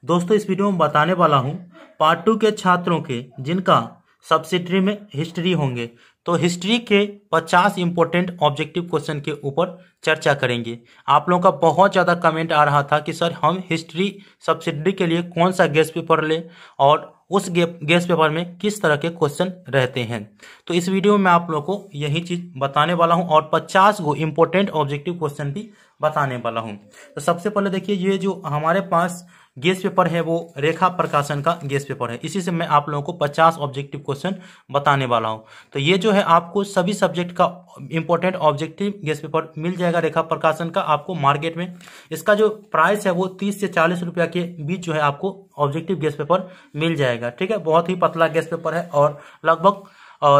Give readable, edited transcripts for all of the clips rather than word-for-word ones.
दोस्तों इस वीडियो में बताने वाला हूँ पार्ट 2 के छात्रों के जिनका सब्सिडरी में हिस्ट्री होंगे, तो हिस्ट्री के 50 इंपॉर्टेंट ऑब्जेक्टिव क्वेश्चन के ऊपर चर्चा करेंगे। आप लोगों का बहुत ज़्यादा कमेंट आ रहा था कि सर हम हिस्ट्री सब्सिडरी के लिए कौन सा गेस्ट पेपर लें और उस गेस्ट पेपर में किस तरह के क्वेश्चन रहते हैं। तो इस वीडियो में आप लोगों को यही चीज़ बताने वाला हूं और 50 गो इंपॉर्टेंट ऑब्जेक्टिव क्वेश्चन भी बताने वाला हूं। तो सबसे पहले देखिए, ये जो हमारे पास गेस्ट पेपर है वो रेखा प्रकाशन का गेस्ट पेपर है। इसी से मैं आप लोगों को 50 ऑब्जेक्टिव क्वेश्चन बताने वाला हूं। तो ये जो है आपको सभी सब्जेक्ट का इंपॉर्टेंट ऑब्जेक्टिव गेस्ट पेपर मिल जाएगा रेखा प्रकाशन का आपको मार्केट में। इसका जो प्राइस है वो 30 से 40 रुपया के बीच जो है आपको ऑब्जेक्टिव गेस्ट पेपर मिल जाएगा। ठीक है, बहुत ही पतला गेस्ट पेपर है और लगभग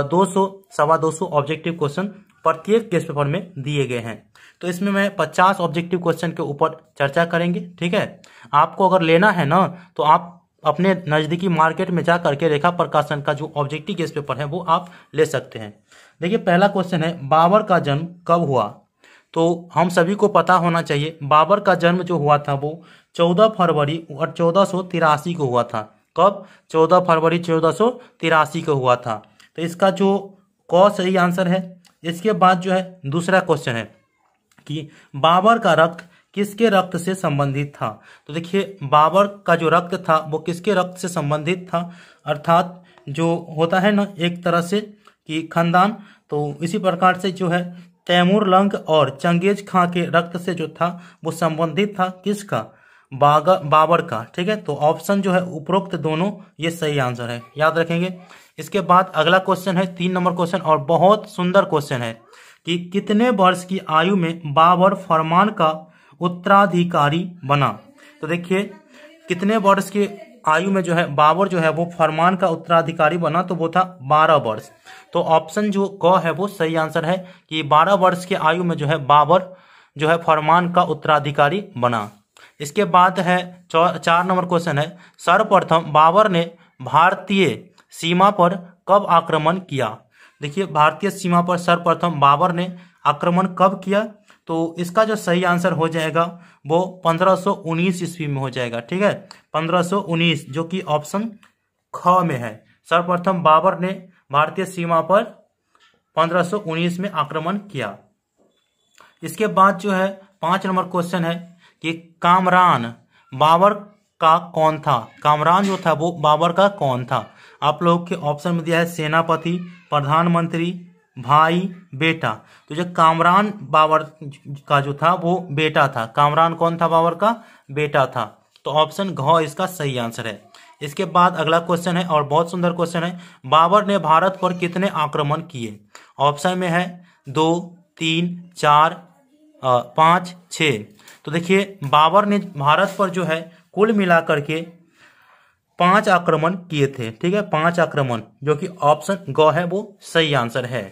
200 सवा 200 ऑब्जेक्टिव क्वेश्चन प्रत्येक गेस्ट पेपर में दिए गए हैं। तो इसमें मैं 50 ऑब्जेक्टिव क्वेश्चन के ऊपर चर्चा करेंगे। ठीक है, आपको अगर लेना है ना तो आप अपने नज़दीकी मार्केट में जा करके रेखा प्रकाशन का जो ऑब्जेक्टिव गेस्ट पेपर है वो आप ले सकते हैं। देखिए पहला क्वेश्चन है, बाबर का जन्म कब हुआ? तो हम सभी को पता होना चाहिए बाबर का जन्म जो हुआ था वो 14 फरवरी और 1483 को हुआ था। कब? 14 फरवरी 1483 को हुआ था। तो इसका जो क सही आंसर है। इसके बाद जो है दूसरा क्वेश्चन है कि बाबर का रक्त किसके रक्त से संबंधित था? तो देखिए बाबर का जो रक्त था वो किसके रक्त से संबंधित था, अर्थात जो होता है ना एक तरह से कि खानदान, तो इसी प्रकार से जो है तैमूर लंग और चंगेज खां के रक्त से जो था वो संबंधित था किसका? बाबर का। ठीक है, तो ऑप्शन जो है उपरोक्त दोनों ये सही आंसर है, याद रखेंगे। इसके बाद अगला क्वेश्चन है 3 नंबर क्वेश्चन और बहुत सुंदर क्वेश्चन है कि कितने वर्ष की आयु में बाबर फरमान का उत्तराधिकारी बना? तो देखिए कितने वर्ष की आयु में जो है बाबर जो है वो फरमान का उत्तराधिकारी बना, तो वो था 12 वर्ष। तो ऑप्शन जो क है वो सही आंसर है कि 12 वर्ष की आयु में जो है बाबर जो है फरमान का उत्तराधिकारी बना। इसके बाद है 4 नंबर क्वेश्चन है, सर्वप्रथम बाबर ने भारतीय सीमा पर कब आक्रमण किया? देखिए भारतीय सीमा पर सर्वप्रथम बाबर ने आक्रमण कब किया? तो इसका जो सही आंसर हो जाएगा वो 1519 ईस्वी में हो जाएगा। ठीक है, 1519 जो कि ऑप्शन ख में है। सर्वप्रथम बाबर ने भारतीय सीमा पर 1519 में आक्रमण किया। इसके बाद जो है 5 नंबर क्वेश्चन है कि कामरान बाबर का कौन था? कामरान जो था वो बाबर का कौन था? आप लोग के ऑप्शन में दिया है सेनापति, प्रधानमंत्री, भाई, बेटा। तो जो कामरान बाबर का जो था वो बेटा था। कामरान कौन था? बाबर का बेटा था। तो ऑप्शन घ इसका सही आंसर है। इसके बाद अगला क्वेश्चन है और बहुत सुंदर क्वेश्चन है, बाबर ने भारत पर कितने आक्रमण किए? ऑप्शन में है 2, 3, 4, 5, 6। तो देखिए बाबर ने भारत पर जो है कुल मिलाकर के 5 आक्रमण किए थे। ठीक है, 5 आक्रमण, जो कि ऑप्शन ग है वो सही आंसर है।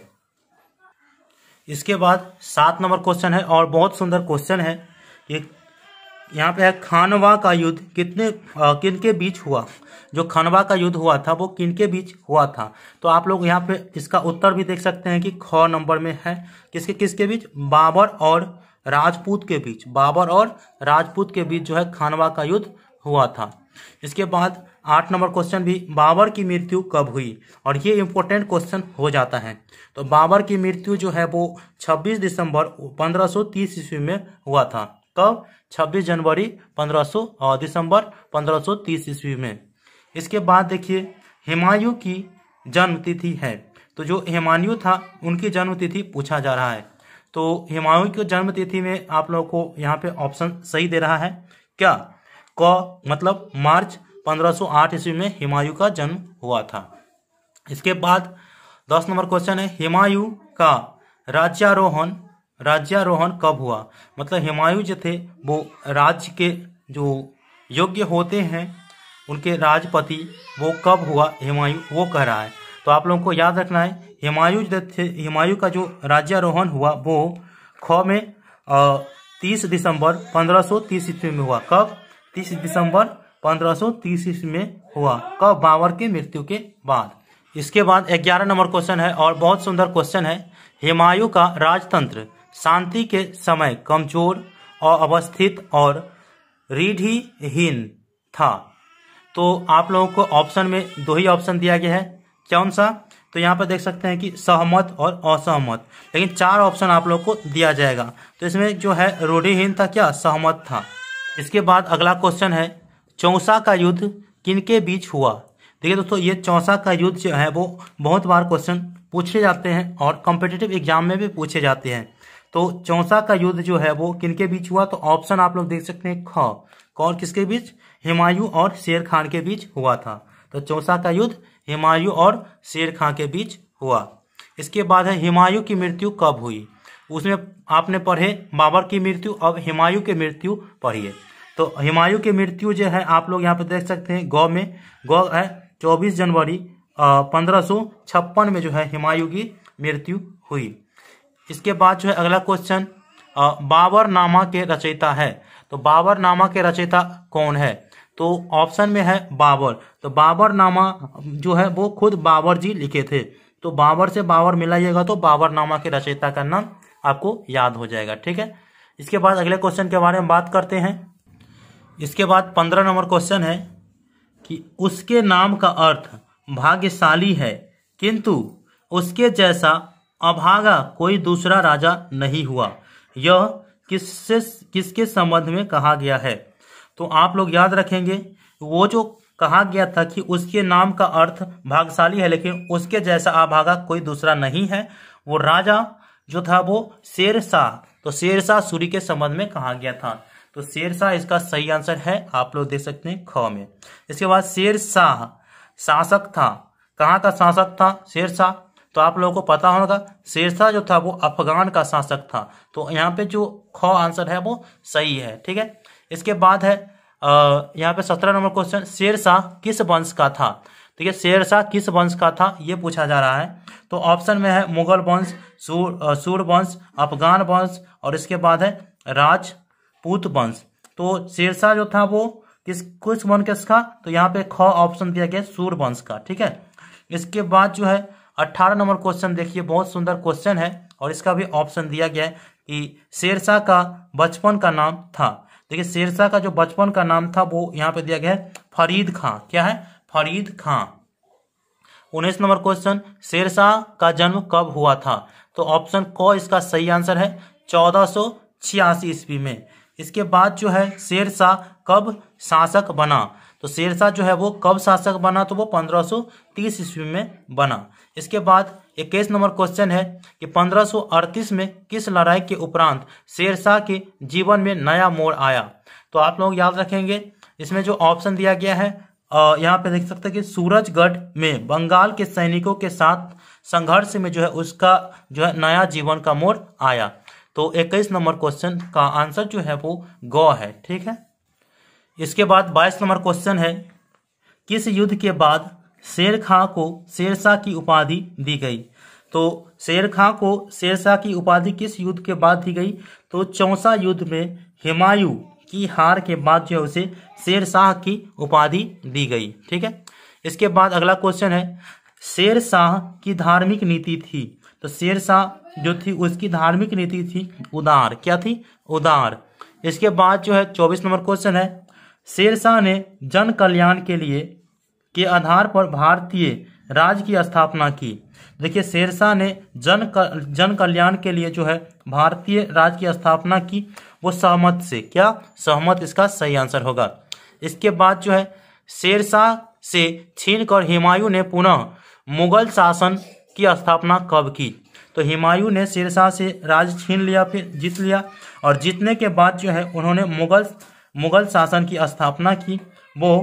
इसके बाद 7 नंबर क्वेश्चन है और बहुत सुंदर क्वेश्चन है। यहाँ पे है खानवा का युद्ध किनके बीच हुआ? जो खानवा का युद्ध हुआ था वो किनके बीच हुआ था? तो आप लोग यहाँ पे इसका उत्तर भी देख सकते हैं कि ख नंबर में है। किसके बीच? बाबर और राजपूत के बीच। बाबर और राजपूत के बीच जो है खानवा का युद्ध हुआ था। इसके बाद 8 नंबर क्वेश्चन भी, बाबर की मृत्यु कब हुई? और ये इंपॉर्टेंट क्वेश्चन हो जाता है। तो बाबर की मृत्यु जो है वो 26 दिसंबर 1530 ईस्वी में हुआ था। कब? 26 जनवरी दिसंबर 1530 ईस्वी में। इसके बाद देखिए हुमायूं की जन्म तिथि है। तो जो हुमायूं था उनकी जन्म तिथि पूछा जा रहा है। तो हुमायूं की जन्म तिथि में आप लोगों को यहाँ पे ऑप्शन सही दे रहा है क्या? क मतलब मार्च 1508 ईस्वी में हुमायूं का जन्म हुआ था। इसके बाद 10 नंबर क्वेश्चन है, हुमायूं का राज्यारोहण कब हुआ? मतलब हुमायूं जो थे वो राज्य के जो योग्य होते हैं उनके राजपति वो कब हुआ हुमायूं, वो कह रहा है। तो आप लोगों को याद रखना है हुमायूं का जो राज्यारोहण हुआ वो ख में 30 दिसंबर 1530 ईस्वी में हुआ। कब? 30 दिसंबर 1530 ईस्वी में हुआ। कब? बाबर की मृत्यु के बाद। इसके बाद 11 नंबर क्वेश्चन है और बहुत सुंदर क्वेश्चन है, हुमायूं का राजतंत्र शांति के समय कमजोर, अवस्थित और रीढ़ीहीन था। तो आप लोगों को ऑप्शन में 2 ही ऑप्शन दिया गया है, कौन सा? तो यहाँ पर देख सकते हैं कि सहमत और असहमत, लेकिन 4 ऑप्शन आप लोग को दिया जाएगा। तो इसमें जो है रूढ़िहीन था क्या? सहमत था। इसके बाद अगला क्वेश्चन है, चौसा का युद्ध किनके बीच हुआ? देखिए दोस्तों, ये चौसा का युद्ध जो है वो बहुत बार क्वेश्चन पूछे जाते हैं और कॉम्पिटिटिव एग्जाम में भी पूछे जाते हैं। तो चौसा का युद्ध जो है वो किनके बीच हुआ? तो ऑप्शन आप लोग देख सकते हैं, ख। कौन किसके बीच? हुमायूं और शेर खान के बीच हुआ था। तो चौसा का युद्ध हुमायूं और शेर खान के बीच हुआ। इसके बाद है, हुमायूं की मृत्यु कब हुई? उसमें आपने पढ़े बाबर की मृत्यु, अब हुमायूं की मृत्यु पढ़िए। तो हुमायूं की मृत्यु जो है आप लोग यहाँ पे देख सकते हैं, गौ में, गौ है 24 जनवरी 1556 में जो है हुमायूं की मृत्यु हुई। इसके बाद जो है अगला क्वेश्चन, बाबरनामा के रचयिता है। तो बाबरनामा के रचयिता कौन है? तो ऑप्शन में है बाबर। तो बाबरनामा जो है वो खुद बाबर जी लिखे थे। तो बाबर से बाबर मिलाइएगा तो बाबरनामा के रचयिता का नाम आपको याद हो जाएगा। ठीक है, इसके बाद अगले क्वेश्चन के बारे में बात करते हैं। इसके बाद 15 नंबर क्वेश्चन है कि उसके नाम का अर्थ भाग्यशाली है, किंतु उसके जैसा अभागा कोई दूसरा राजा नहीं हुआ। यह किसके संबंध में कहा गया है? तो आप लोग याद रखेंगे, वो जो कहा गया था कि उसके नाम का अर्थ भाग्यशाली है लेकिन उसके जैसा अभागा कोई दूसरा नहीं है, वो राजा जो था वो शेरशाह। तो शेरशाह सूरी के संबंध में कहा गया था। तो शेरशाह इसका सही आंसर है, आप लोग देख सकते हैं ख में। इसके बाद शेरशाह शासक था, कहाँ का शासक था शेरशाह? तो आप लोगों को पता होगा, शेरशाह जो था वो अफगान का शासक था। तो यहाँ पे जो ख आंसर है वो सही है। ठीक है, इसके बाद है यहाँ पे 17 नंबर क्वेश्चन, शेरशाह किस वंश का था? ठीक है, शेरशाह किस वंश का था ये पूछा जा रहा है। तो ऑप्शन में है मुगल वंश, सूर वंश, अफगान वंश और इसके बाद है राजपूत वंश। तो शेरशाह जो था वो कुछ वंश का? तो यहाँ पे ख ऑप्शन दिया गया सूर वंश का। ठीक है, इसके बाद जो है 18 नंबर क्वेश्चन देखिए, बहुत सुंदर क्वेश्चन है और इसका भी ऑप्शन दिया गया है कि शेरशाह का बचपन का नाम था। देखिए, शेरशाह का जो बचपन का नाम था वो यहाँ पे दिया गया है फरीद खां। क्या है? फरीद खां। 19 नंबर क्वेश्चन, शेरशाह का जन्म कब हुआ था? तो ऑप्शन क इसका सही आंसर है 1486 ईस्वी में। इसके बाद जो है शेरशाह कब शासक बना? तो शेरशाह जो है वो कब शासक बना? तो वो 1530 ईस्वी में बना। इसके बाद 21 नंबर क्वेश्चन है कि 1538 में किस लड़ाई के उपरांत शेरशाह के जीवन में नया मोड़ आया? तो आप लोग याद रखेंगे, इसमें जो ऑप्शन दिया गया है यहाँ पे देख सकते हैं कि सूरजगढ़ में बंगाल के सैनिकों के साथ संघर्ष में जो है उसका जो है नया जीवन का मोड़ आया। तो 21 नंबर क्वेश्चन का आंसर जो है वो ग है। ठीक है, इसके बाद 22 नंबर क्वेश्चन है, किस युद्ध के बाद शेर खां को शेरशाह की उपाधि दी गई? तो शेर खां को शेरशाह की उपाधि किस युद्ध के बाद दी गई? तो चौसा युद्ध में हुमायूं की हार के बाद जो है उसे शेरशाह की उपाधि दी गई। ठीक है, इसके बाद अगला क्वेश्चन है, शेरशाह की धार्मिक नीति थी। तो शेरशाह जो थी उसकी धार्मिक नीति थी उदार। क्या थी? उदार। इसके बाद जो है 24 नंबर क्वेश्चन है, शेरशाह ने जन कल्याण के लिए के आधार पर भारतीय राज्य की स्थापना की। देखिए, शेरशाह ने जन कल्याण के लिए जो है भारतीय राज्य की स्थापना की, वो सहमत से। क्या? सहमत इसका सही आंसर होगा। इसके बाद जो है शेरशाह से छीनकर हुमायूं ने पुनः मुगल शासन की स्थापना कब की? तो हुमायूं ने शेरशाह से राज्य छीन लिया, फिर जीत लिया और जीतने के बाद जो है उन्होंने मुगल शासन की स्थापना की। वो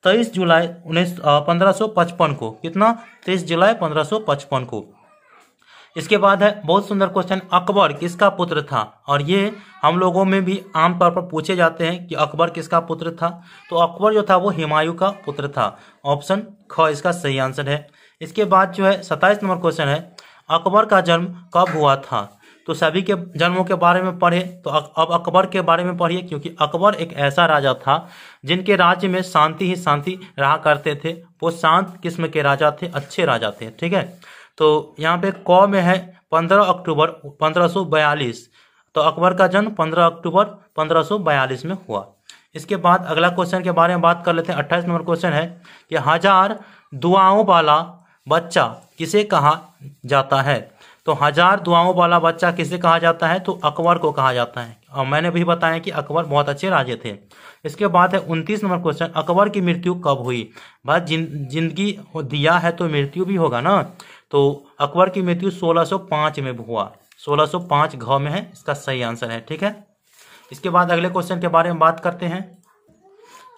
23 जुलाई 1555 को। कितना? 23 जुलाई 1555 को। इसके बाद है बहुत सुंदर क्वेश्चन, अकबर किसका पुत्र था? और ये हम लोगों में भी आमतौर पर पूछे जाते हैं कि अकबर किसका पुत्र था? तो अकबर जो था वो हुमायूं का पुत्र था। ऑप्शन ख इसका सही आंसर है। इसके बाद जो है 27 नंबर क्वेश्चन है, अकबर का जन्म कब हुआ था? तो सभी के जन्मों के बारे में पढ़े, तो अब अकबर के बारे में पढ़िए, क्योंकि अकबर एक ऐसा राजा था जिनके राज्य में शांति ही शांति रहा करते थे। वो शांत किस्म के राजा थे, अच्छे राजा थे। ठीक है, तो यहाँ पे क में है 15 अक्टूबर 1542। तो अकबर का जन्म 15 अक्टूबर 1542 में हुआ। इसके बाद अगला क्वेश्चन के बारे में बात कर लेते हैं। 28 नंबर क्वेश्चन है कि 1000 दुआओं वाला बच्चा किसे कहा जाता है। तो 1000 दुआओं वाला बच्चा किसे कहा जाता है, तो अकबर को कहा जाता है। और मैंने भी बताया कि अकबर बहुत अच्छे राजे थे। इसके बाद है 29 नंबर क्वेश्चन, अकबर की मृत्यु कब हुई। भाई जिंदगी दिया है तो मृत्यु भी होगा ना। तो अकबर की मृत्यु 1605 में हुआ। 1605 घ में है, इसका सही आंसर है। ठीक है, इसके बाद अगले क्वेश्चन के बारे में बात करते हैं।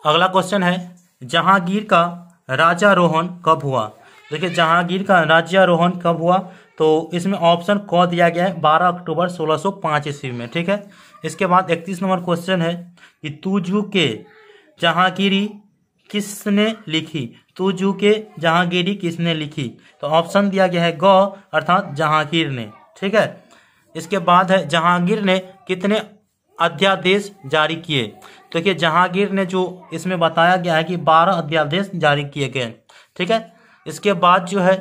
अगला क्वेश्चन है जहांगीर का राज्यारोहण कब हुआ। देखिए जहांगीर का राज्यारोहण कब हुआ, तो इसमें ऑप्शन क दिया गया है 12 अक्टूबर 1605 ईस्वी में। ठीक है, इसके बाद 31 नंबर क्वेश्चन है कि तुझू के जहांगीरी किसने लिखी। तुझू के जहांगीरी किसने लिखी, तो ऑप्शन दिया गया है ग अर्थात जहांगीर ने। ठीक है, इसके बाद है जहांगीर ने कितने अध्यादेश जारी किए। तो देखिए जहांगीर ने जो इसमें बताया गया है कि 12 अध्यादेश जारी किए गए। ठीक है, इसके बाद जो है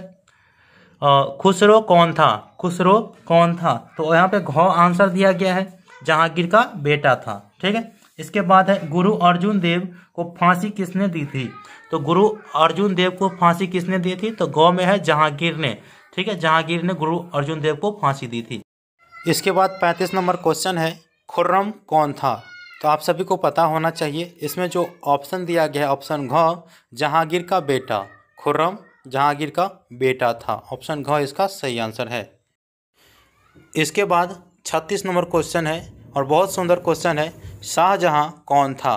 खुसरो कौन था। खुसरो कौन था, तो यहाँ पे घ आंसर दिया गया है, जहांगीर का बेटा था। ठीक है, इसके बाद है गुरु अर्जुन देव को फांसी किसने दी थी। तो गुरु अर्जुन देव को फांसी किसने दी थी, तो ग में है जहांगीर ने। ठीक है, जहांगीर ने गुरु अर्जुन देव को फांसी दी थी। इसके बाद 35 नंबर क्वेश्चन है खुर्रम कौन था। तो आप सभी को पता होना चाहिए, इसमें जो ऑप्शन दिया गया है ऑप्शन घ जहांगीर का बेटा। खुर्रम जहांगीर का बेटा था, ऑप्शन घ इसका सही आंसर है। इसके बाद 36 नंबर क्वेश्चन है और बहुत सुंदर क्वेश्चन है, शाहजहां कौन था।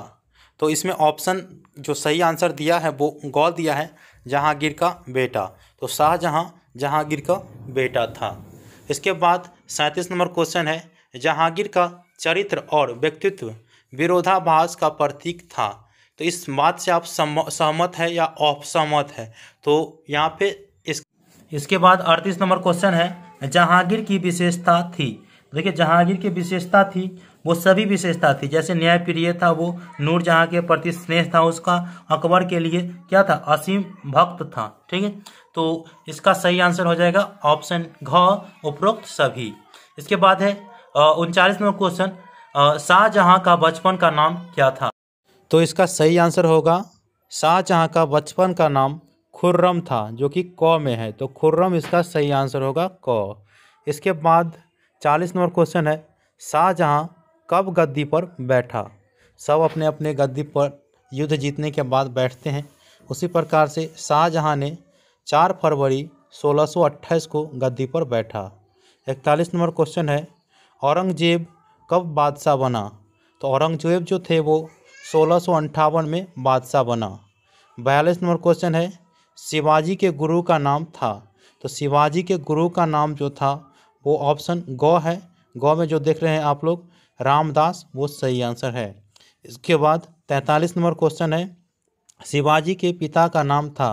तो इसमें ऑप्शन जो सही आंसर दिया है वो ग दिया है, जहांगीर का बेटा। तो शाहजहां जहांगीर का बेटा था। इसके बाद 37 नंबर क्वेश्चन है, जहांगीर का चरित्र और व्यक्तित्व विरोधाभास का प्रतीक था। तो इस बात से आप सहमत है या असहमत है, तो यहाँ पे इसके बाद 38 नंबर क्वेश्चन है, जहांगीर की विशेषता थी। देखिए जहांगीर की विशेषता थी वो सभी विशेषता थी, जैसे न्यायप्रिय था, वो नूरजहां के प्रति स्नेह था उसका, अकबर के लिए क्या था, असीम भक्त था। ठीक है, तो इसका सही आंसर हो जाएगा ऑप्शन घ उपरोक्त सभी। इसके बाद है 39 नंबर क्वेश्चन, शाहजहां का बचपन का नाम क्या था। तो इसका सही आंसर होगा शाहजहां का बचपन का नाम खुर्रम था, जो कि क में है। तो खुर्रम इसका सही आंसर होगा क। इसके बाद 40 नंबर क्वेश्चन है, शाहजहां कब गद्दी पर बैठा। सब अपने अपने गद्दी पर युद्ध जीतने के बाद बैठते हैं, उसी प्रकार से शाहजहां ने 4 फरवरी 1628 को गद्दी पर बैठा। 41 नंबर क्वेश्चन है, औरंगजेब कब बादशाह बना। तो औरंगजेब जो थे वो 1658 में बादशाह बना। 42 नंबर क्वेश्चन है, शिवाजी के गुरु का नाम था। तो शिवाजी के गुरु का नाम जो था वो ऑप्शन ग है। ग में जो देख रहे हैं आप लोग रामदास, वो सही आंसर है। इसके बाद 43 नंबर क्वेश्चन है, शिवाजी के पिता का नाम था।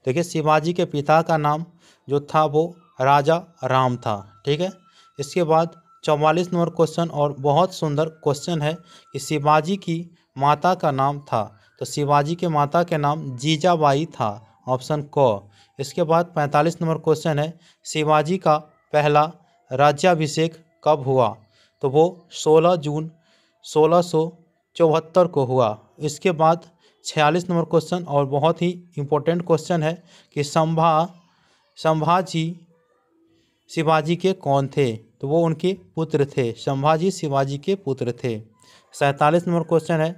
देखिए शिवाजी के पिता का नाम जो था वो राजा राम था। ठीक है, इसके बाद 44 नंबर क्वेश्चन और बहुत सुंदर क्वेश्चन है कि शिवाजी की माता का नाम था। तो शिवाजी के माता के नाम जीजाबाई था, ऑप्शन क। इसके बाद 45 नंबर क्वेश्चन है, शिवाजी का पहला राज्याभिषेक कब हुआ। तो वो 16 जून 1674 को हुआ। इसके बाद 46 नंबर क्वेश्चन और बहुत ही इम्पोर्टेंट क्वेश्चन है कि संभाजी शिवाजी के कौन थे। तो वो उनके पुत्र थे, संभाजी शिवाजी के पुत्र थे। 47 नंबर क्वेश्चन है,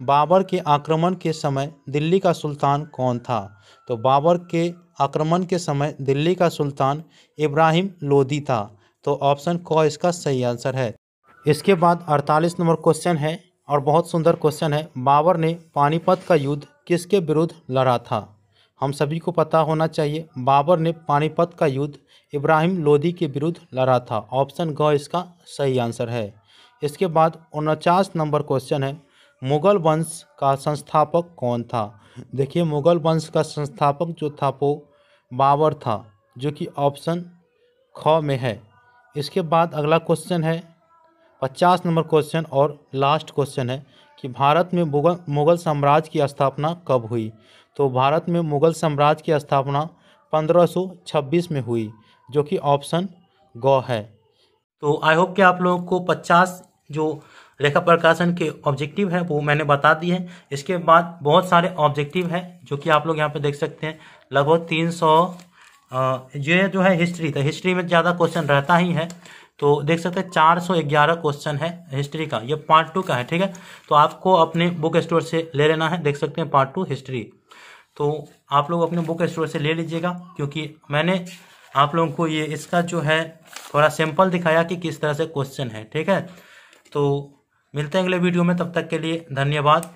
बाबर के आक्रमण के समय दिल्ली का सुल्तान कौन था। तो बाबर के आक्रमण के समय दिल्ली का सुल्तान इब्राहिम लोदी था। तो ऑप्शन क इसका सही आंसर है। इसके बाद 48 नंबर क्वेश्चन है और बहुत सुंदर क्वेश्चन है, बाबर ने पानीपत का युद्ध किसके विरुद्ध लड़ा था। हम सभी को पता होना चाहिए, बाबर ने पानीपत का युद्ध इब्राहिम लोदी के विरुद्ध लड़ा था। ऑप्शन ग इसका सही आंसर है। इसके बाद 49 नंबर क्वेश्चन है, मुगल वंश का संस्थापक कौन था। देखिए मुगल वंश का संस्थापक जो था वो बाबर था, जो कि ऑप्शन ख में है। इसके बाद अगला क्वेश्चन है 50 नंबर क्वेश्चन और लास्ट क्वेश्चन है कि भारत में मुगल साम्राज्य की स्थापना कब हुई। तो भारत में मुगल साम्राज्य की स्थापना 1526 में हुई, जो कि ऑप्शन ग है। तो आई होप कि आप लोगों को 50 जो लेखा प्रकाशन के ऑब्जेक्टिव है वो मैंने बता दी है। इसके बाद बहुत सारे ऑब्जेक्टिव है जो कि आप लोग यहाँ पे देख सकते हैं, लगभग 300। ये जो है हिस्ट्री, तो हिस्ट्री में ज़्यादा क्वेश्चन रहता ही है, तो देख सकते हैं 411 क्वेश्चन है हिस्ट्री का, ये पार्ट 2 का है, ठीक है। तो आपको अपने बुक स्टोर से ले लेना है, देख सकते हैं पार्ट 2 हिस्ट्री, तो आप लोग अपने बुक स्टोर से ले लीजिएगा, क्योंकि मैंने आप लोगों को ये इसका जो है थोड़ा सैंपल दिखाया कि किस तरह से क्वेश्चन है, ठीक है। तो मिलते हैं अगले वीडियो में, तब तक के लिए धन्यवाद।